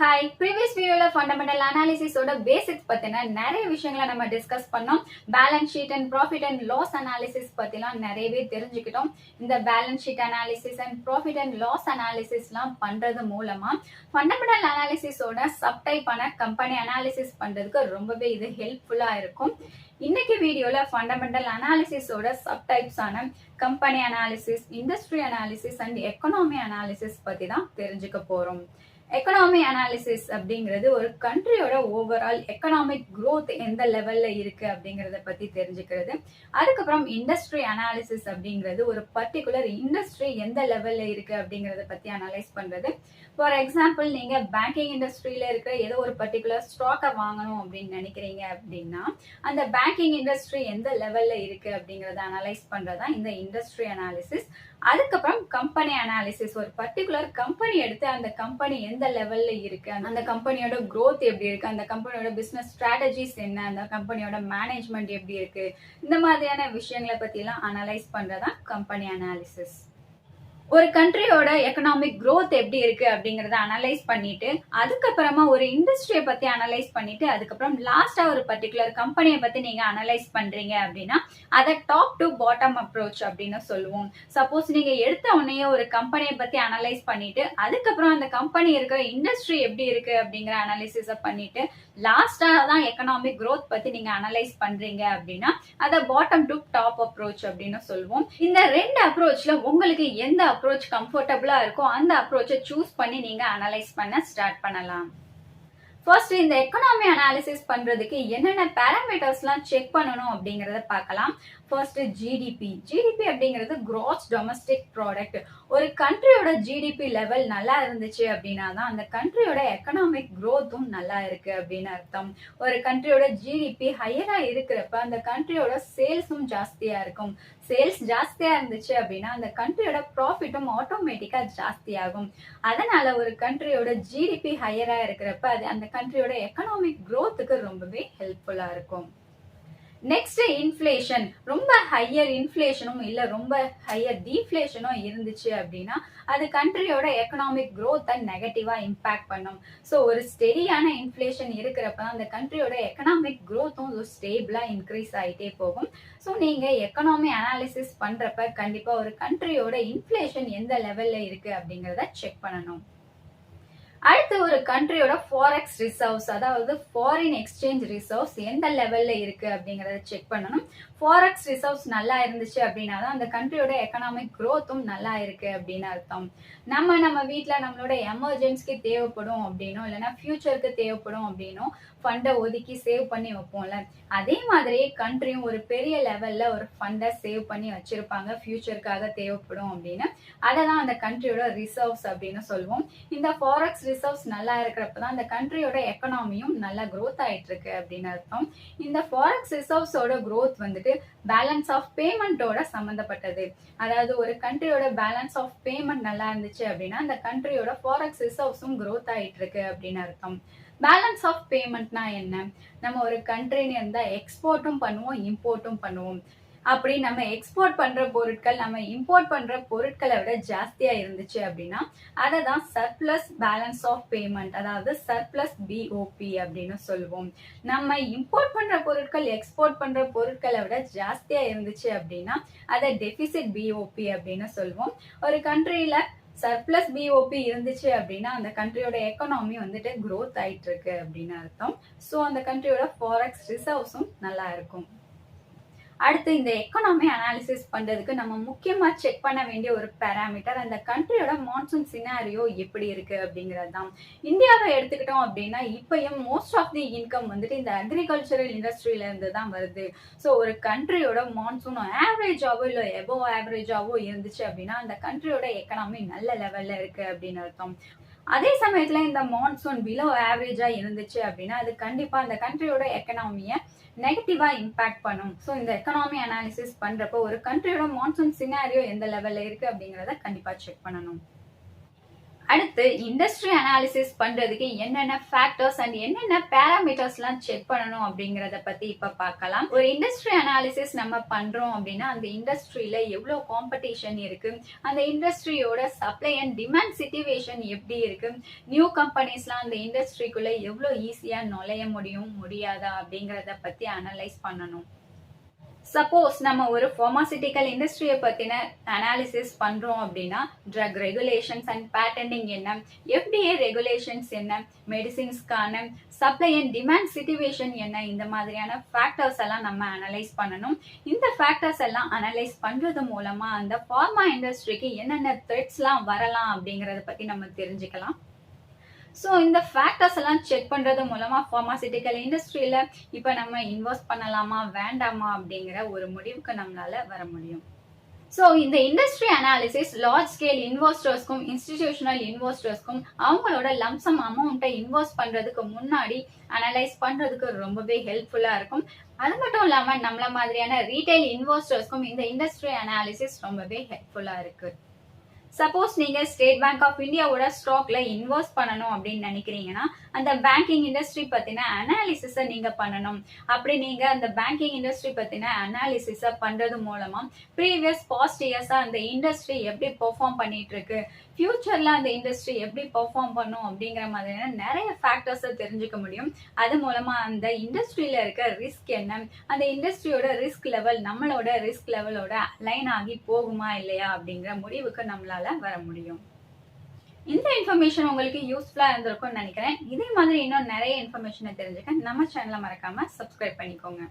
Hi, previous வீடியோல fundamental அனாலிசிஸோட basics பத்தின நிறைய விஷயங்களை நம்ம டிஸ்கஸ் பண்ணோம். Balance sheet and profit and loss analysis பத்திலாம் நிறையவே தெரிஞ்சுக்கிட்டோம். இந்த balance sheet analysis and profit and loss அனாலிசிஸ்லாம் பண்றது மூலமா ஃபண்டமெண்டல் அனாலிசிஸோட சப்டைப்பான கம்பெனி அனாலிசிஸ் பண்றதுக்கு ரொம்பவே இது ஹெல்ப்ஃபுல்லா இருக்கும். இன்னைக்கு வீடியோல ஃபண்டமெண்டல் அனாலிசிஸோட சப்டைப்ஸான company analysis, industry analysis and economy analysis பத்தி தான் தெரிஞ்சுக்க போறோம். எக்கனாமி அனாலிசிஸ் அப்படிங்கிறது ஒரு கண்ட்ரியோட ஓவரால் எக்கனாமிக் growth எந்த லெவல்ல இருக்கு அப்படிங்கறத பத்தி தெரிஞ்சுக்கிறது. அதுக்கப்புறம் இண்டஸ்ட்ரி அனாலிசிஸ் அப்படிங்கிறது ஒரு பர்டிகுலர் இண்டஸ்ட்ரி எந்த லெவல்ல இருக்கு அப்படிங்கறத பத்தி அனலைஸ் பண்றது. ஃபார் எக்ஸாம்பிள், நீங்க பேங்கிங் இண்டஸ்ட்ரியில இருக்கிற ஏதோ ஒரு பர்டிகுலர் ஸ்டாக்கை வாங்கணும் அப்படின்னு நினைக்கிறீங்க அப்படின்னா அந்த பேங்கிங் இண்டஸ்ட்ரி எந்த லெவல்ல இருக்கு அப்படிங்கறத அனலைஸ் பண்றதா இந்த இண்டஸ்ட்ரி அனாலிசிஸ். அதுக்கப்புறம் கம்பெனி அனாலிசிஸ், ஒரு பர்டிகுலர் கம்பெனி எடுத்து அந்த கம்பெனி எந்த லெவல்ல இருக்கு, அந்த கம்பெனியோட growth எப்படி இருக்கு, அந்த கம்பெனியோட பிசினஸ் ஸ்ட்ராட்டஜிஸ் என்ன, அந்த கம்பெனியோட மேனேஜ்மெண்ட் எப்படி இருக்கு, இந்த மாதிரியான விஷயங்களை பத்தி எல்லாம் அனலைஸ் பண்றதா கம்பெனி அனாலிசிஸ். ஒரு கண்ட்ரியோட எக்கனாமிக் growth எப்படி இருக்கு அப்படிங்கறத அனலைஸ் பண்ணிட்டு அதுக்கப்புறமா ஒரு இண்டஸ்ட்ரியை பத்தி அனலைஸ் பண்ணிட்டு அதுக்கப்புறம் லாஸ்டா ஒரு பர்டிகுலர் கம்பெனியை பத்தி நீங்க அனலைஸ் பண்றீங்க அப்படின்னா அதை டாப் டு பாட்டம் அப்ரோச் அப்படின்னு சொல்லுவோம். சப்போஸ் நீங்க எடுத்த உடனே ஒரு கம்பெனியை பத்தி அனலைஸ் பண்ணிட்டு அதுக்கப்புறம் அந்த கம்பெனி இருக்கிற இண்டஸ்ட்ரி எப்படி இருக்கு அப்படிங்கிற அனாலிசிஸ பண்ணிட்டு லாஸ்டா தான் எக்கனாமிக் growth பத்தி நீங்க அனலைஸ் பண்றீங்க அப்படின்னா அதை பாட்டம் டு டாப் அப்ரோச் அப்படின்னு சொல்லுவோம். இந்த ரெண்டு அப்ரோச்ல உங்களுக்கு எந்த அப்ரோச் கம்ஃபர்டபுளா இருக்கோ அந்த அப்ரோச்சை சூஸ் பண்ணி நீங்க அனலைஸ் பண்ண ஸ்டார்ட் பண்ணலாம். ஃபர்ஸ்ட், இந்த எக்கனாமி அனாலிசிஸ் பண்றதுக்கு என்னென்ன பேராமீட்டர்ஸ்லாம் செக் பண்ணணும் அப்படிங்கறத பார்க்கலாம். First, GDP. ஜிடிபி அப்படிங்கிறது கிராஸ் டொமஸ்டிக் ப்ராடக்ட். ஒரு கண்ட்ரியோட ஜிடிபி லெவல் நல்லா இருந்துச்சு அப்படின்னா தான் அந்த கண்ட்ரியோட எக்கனாமிக் growthம் நல்லா இருக்கு அப்படின்னு அர்த்தம். ஒரு கண்ட்ரியோட ஜிடிபி ஹையரா இருக்கிறப்ப அந்த கண்ட்ரியோட சேல்ஸும் ஜாஸ்தியா இருக்கும். சேல்ஸ் ஜாஸ்தியா இருந்துச்சு அப்படின்னா அந்த கண்ட்ரியோட ப்ராஃபிட்டும் ஆட்டோமேட்டிக்கா ஜாஸ்தி ஆகும். அதனால ஒரு கண்ட்ரியோட ஜிடிபி ஹையரா இருக்கிறப்ப அது அந்த கண்ட்ரியோட எக்கனாமிக் growthக்கு ரொம்பவே ஹெல்ப்ஃபுல்லா இருக்கும். Next, inflation. ரொம்ப ஹையர் இன்ஃப்ளேஷனும் இல்ல ரொம்ப ஹையர் டீஃப்ளேஷனும் இருந்துச்சு அப்படின்னா அது கண்ட்ரியோட எக்கனாமிக் growth நெகட்டிவா இம்பாக்ட் பண்ணும். ஸோ ஒரு ஸ்டெடியான இன்ஃப்ளேஷன் இருக்கிறப்ப அந்த கண்ட்ரியோட எக்கனாமிக் growthம் ஸ்டேபிளா இன்க்ரீஸ் ஆகிட்டே போகும். ஸோ நீங்க எக்கனாமி அனாலிசிஸ் பண்றப்ப கண்டிப்பா ஒரு கண்ட்ரியோட இன்ஃப்ளேஷன் எந்த லெவல்ல இருக்கு அப்படிங்கறத செக் பண்ணணும். அடுத்து, ஒரு கண்ட்ரியோட ஃபாரெக்ஸ் ரிசர்வ்ஸ், அதாவது ஃபாரின் எக்ஸ்சேஞ்ச் ரிசர்வ்ஸ் எந்த லெவல்ல இருக்கு அப்படிங்கறத செக் பண்ணணும். ஃபாரெக்ஸ் ரிசர்வ்ஸ் நல்லா இருந்துச்சு அப்படின்னா தான் அந்த கண்ட்ரியோட எக்கனாமிக் growthம் நல்லா இருக்கு அப்படின்னு அர்த்தம். நம்ம வீட்டுல நம்மளோட எமர்ஜென்சிக்கு தேவைப்படும் அப்படின்னும் இல்லைன்னா ஃபியூச்சருக்கு தேவைப்படும் அப்படின்னும் ஃபண்டை ஒதுக்கி சேவ் பண்ணி வைப்போம்ல, அதே மாதிரியே கண்ட்ரியும் ஒரு பெரிய லெவல்ல ஒரு ஃபண்டை சேவ் பண்ணி வச்சிருப்பாங்க ஃபியூச்சருக்காக தேவைப்படும் அப்படின்னு. அதை தான் அந்த கண்ட்ரியோட ரிசர்வ்ஸ் அப்படின்னு சொல்லுவோம். இந்த ஃபாரெக்ஸ் ரிசர்வ்ஸ் நல்லா இருக்கிறப்ப தான் அந்த கண்ட்ரியோட எக்கனாமியும் நல்லா growth ஆயிட்டு இருக்கு அப்படின்னு அர்த்தம். இந்த ஃபாரெக்ஸ் ரிசர்வ்ஸோட growth வந்துட்டு பேலன்ஸ் ஆஃப் பேமெண்டோட சம்பந்தப்பட்டது. அதாவது ஒரு கண்ட்ரியோட பேலன்ஸ் ஆஃப் பேமெண்ட் நல்லா இருந்துச்சு அப்படின்னா அந்த கண்ட்ரியோட ஃபாரெக்ஸ் ரிசர்வ்ஸும் growth ஆயிட்டு இருக்கு அப்படின்னு அர்த்தம். பேலன்ஸ் ஆஃப் பேமெண்ட்னா என்ன? நம்ம ஒரு கண்ட்ரின்னு இருந்தா எக்ஸ்போர்ட்டும் பண்ணுவோம், இம்போர்ட்டும் பண்ணுவோம். அப்படி நம்ம எக்ஸ்போர்ட் பண்ற பொருட்கள் நம்ம இம்போர்ட் பண்ற பொருட்களை விட ஜாஸ்தியா இருந்துச்சு அப்படின்னா அதை தான் சர்ப்ளஸ் பேலன்ஸ் ஆஃப் பேமெண்ட், அதாவது சர்ப்ளஸ் பிஓபி அப்படின்னு சொல்லுவோம். நம்ம இம்போர்ட் பண்ற பொருட்கள் எக்ஸ்போர்ட் பண்ற பொருட்களை விட ஜாஸ்தியா இருந்துச்சு அப்படின்னா அதை டெபிசிட் பிஓபி அப்படின்னு சொல்லுவோம். ஒரு கண்ட்ரியில சர்ப்ளஸ் பிஓபி இருந்துச்சு அப்படின்னா அந்த கண்ட்ரியோட எக்கனாமி வந்துட்டு growth ஆயிட்டு இருக்கு அப்படின்னு அர்த்தம். ஸோ அந்த கண்ட்ரியோட ஃபாரெக்ஸ் ரிசர்வ்ஸும் நல்லா இருக்கும். அடுத்து, இந்த எக்கனாமி அனாலிசிஸ் பண்றதுக்கு நம்ம முக்கியமா செக் பண்ண வேண்டிய ஒரு பேராமீட்டர் அந்த கண்ட்ரியோட மான்சூன் சினாரியோ எப்படி இருக்கு அப்படிங்கிறது தான். இந்தியாவை எடுத்துக்கிட்டோம் அப்படின்னா இப்பயும் மோஸ்ட் ஆஃப் தி இன்கம் வந்துட்டு இந்த அக்ரிகல்ச்சரல் இண்டஸ்ட்ரியில இருந்து தான் வருது. ஸோ ஒரு கண்ட்ரியோட மான்சூன் ஆவரேஜாவோ இல்லை எபோவ் ஆவரேஜாவோ இருந்துச்சு அப்படின்னா அந்த கண்ட்ரியோட எக்கனாமி நல்ல லெவல்ல இருக்கு அப்படின்னு அர்த்தம். அதே சமயத்துல இந்த மான்சூன் பிலோ ஆவரேஜா இருந்துச்சு அப்படின்னா அது கண்டிப்பா அந்த கண்ட்ரியோட எக்கனாமிய நெகட்டிவா இம்பாக்ட் பண்ணும். ஸோ இந்த எக்கனாமி அனாலிசிஸ் பண்றப்போ ஒரு கண்ட்ரியோட மான்சூன் சினாரியோ எந்த லெவல்ல இருக்கு அப்படிங்கறத கண்டிப்பா செக் பண்ணணும். அடுத்து இண்டஸ்ட்ரி அனாலிசிஸ் பண்றதுக்கு என்னென்ன ஃபேக்டர்ஸ் அண்ட் என்னென்ன பேராமீட்டர்ஸ் எல்லாம் செக் பண்ணணும் அப்படிங்கறத பத்தி இப்ப பார்க்கலாம். ஒரு இண்டஸ்ட்ரி அனாலிசிஸ் நம்ம பண்றோம் அப்படின்னா அந்த இண்டஸ்ட்ரியில எவ்வளவு காம்படிஷன் இருக்கு, அந்த இண்டஸ்ட்ரியோட சப்ளை அண்ட் டிமாண்ட் சிச்சுவேஷன் எப்படி இருக்கு, நியூ கம்பெனிஸ்லாம் அந்த இண்டஸ்ட்ரிக்குள்ள எவ்வளவு ஈஸியா நுழைய முடியாதா அப்படிங்கறத பத்தி அனலைஸ் பண்ணணும். சப்போஸ் நம்ம ஒரு பார்மாசிட்டிக்கல் இண்டஸ்ட்ரியை பத்தின அனாலிசிஸ் பண்றோம் அப்படின்னா ட்ரக் ரெகுலேஷன்ஸ் அண்ட் பேட்டன்டிங் என்ன, FDA ரெகுலேஷன்ஸ் என்ன, மெடிசின்ஸ்க்கான சப்ளை அண்ட் டிமாண்ட் சிச்சுவேஷன் என்ன, இந்த மாதிரியான ஃபேக்டர்ஸ் எல்லாம் நம்ம அனலைஸ் பண்ணணும். இந்த ஃபேக்டர்ஸ் எல்லாம் அனலைஸ் பண்றது மூலமா அந்த பார்மா இண்டஸ்ட்ரிக்கு என்னென்ன த்ரெட்ஸ் எல்லாம் வரலாம் அப்படிங்கறத பத்தி நம்ம தெரிஞ்சுக்கலாம். சோ இந்த ஃபேக்டர்ஸ் எல்லாம் செக் பண்றது மூலமா பார்மாசிட்டிக்கல் இண்டஸ்ட்ரியில இப்ப நம்ம இன்வெஸ்ட் பண்ணலாமா வேண்டாமா அப்படிங்கிற ஒரு முடிவுக்கு நம்மளால வர முடியும். சோ இந்த இண்டஸ்ட்ரி அனாலிசிஸ் லார்ஜ் ஸ்கேல் இன்வெஸ்டர்ஸ்க்கும் இன்ஸ்டிடியூஷனல் இன்வெஸ்டர்ஸ்க்கும் அவங்களோட லம்சம் அமௌண்ட்டை இன்வெஸ்ட் பண்றதுக்கு முன்னாடி அனலைஸ் பண்றதுக்கு ரொம்பவே ஹெல்ப்ஃபுல்லா இருக்கும். அது மட்டும் இல்லாம நம்மள மாதிரியான ரீட்டைல் இன்வெஸ்டர்ஸ்க்கும் இந்த இண்டஸ்ட்ரி அனாலிசிஸ் ரொம்பவே ஹெல்ப்ஃபுல்லா இருக்கு. சப்போஸ் நீங்க ஸ்டேட் பேங்க் ஆஃப் இந்தியாவோட ஸ்டாக்ல இன்வெஸ்ட் பண்ணணும் அப்படின்னு நினைக்கிறீங்கன்னா அந்த பேங்கிங் இண்டஸ்ட்ரி பத்தின அனாலிசிஸ நீங்க பண்ணணும். அப்படி நீங்க அந்த பேங்கிங் இண்டஸ்ட்ரி பத்தின அனாலிசிஸ பண்றது மூலமா ப்ரீவியஸ் பாஸ்ட் இயர்ஸா அந்த இண்டஸ்ட்ரி எப்படி பெர்ஃபார்ம் பண்ணிட்டு இருக்கு, ஃபியூச்சர்ல அந்த இண்டஸ்ட்ரி எப்படி பெர்ஃபார்ம் பண்ணும் அப்படிங்கிற மாதிரியான நிறைய ஃபேக்டர்ஸ் தெரிஞ்சுக்க முடியும். அது மூலமா அந்த இண்டஸ்ட்ரியில இருக்க ரிஸ்க் என்ன, அந்த இண்டஸ்ட்ரியோட ரிஸ்க் லெவல் நம்மளோட ரிஸ்க் லெவலோட அலைன் ஆகி போகுமா இல்லையா அப்படிங்கிற முடிவுக்கு நம்மளால வர முடியும். இந்த இன்ஃபர்மேஷன் உங்களுக்கு யூஸ்ஃபுல்லா இருந்திருக்கும்னு நினைக்கிறேன். இதே மாதிரி இன்னும் நிறைய இன்ஃபர்மேஷனை தெரிஞ்சுக்க நம்ம சேனலை மறக்காம சப்ஸ்கிரைப் பண்ணிக்கோங்க.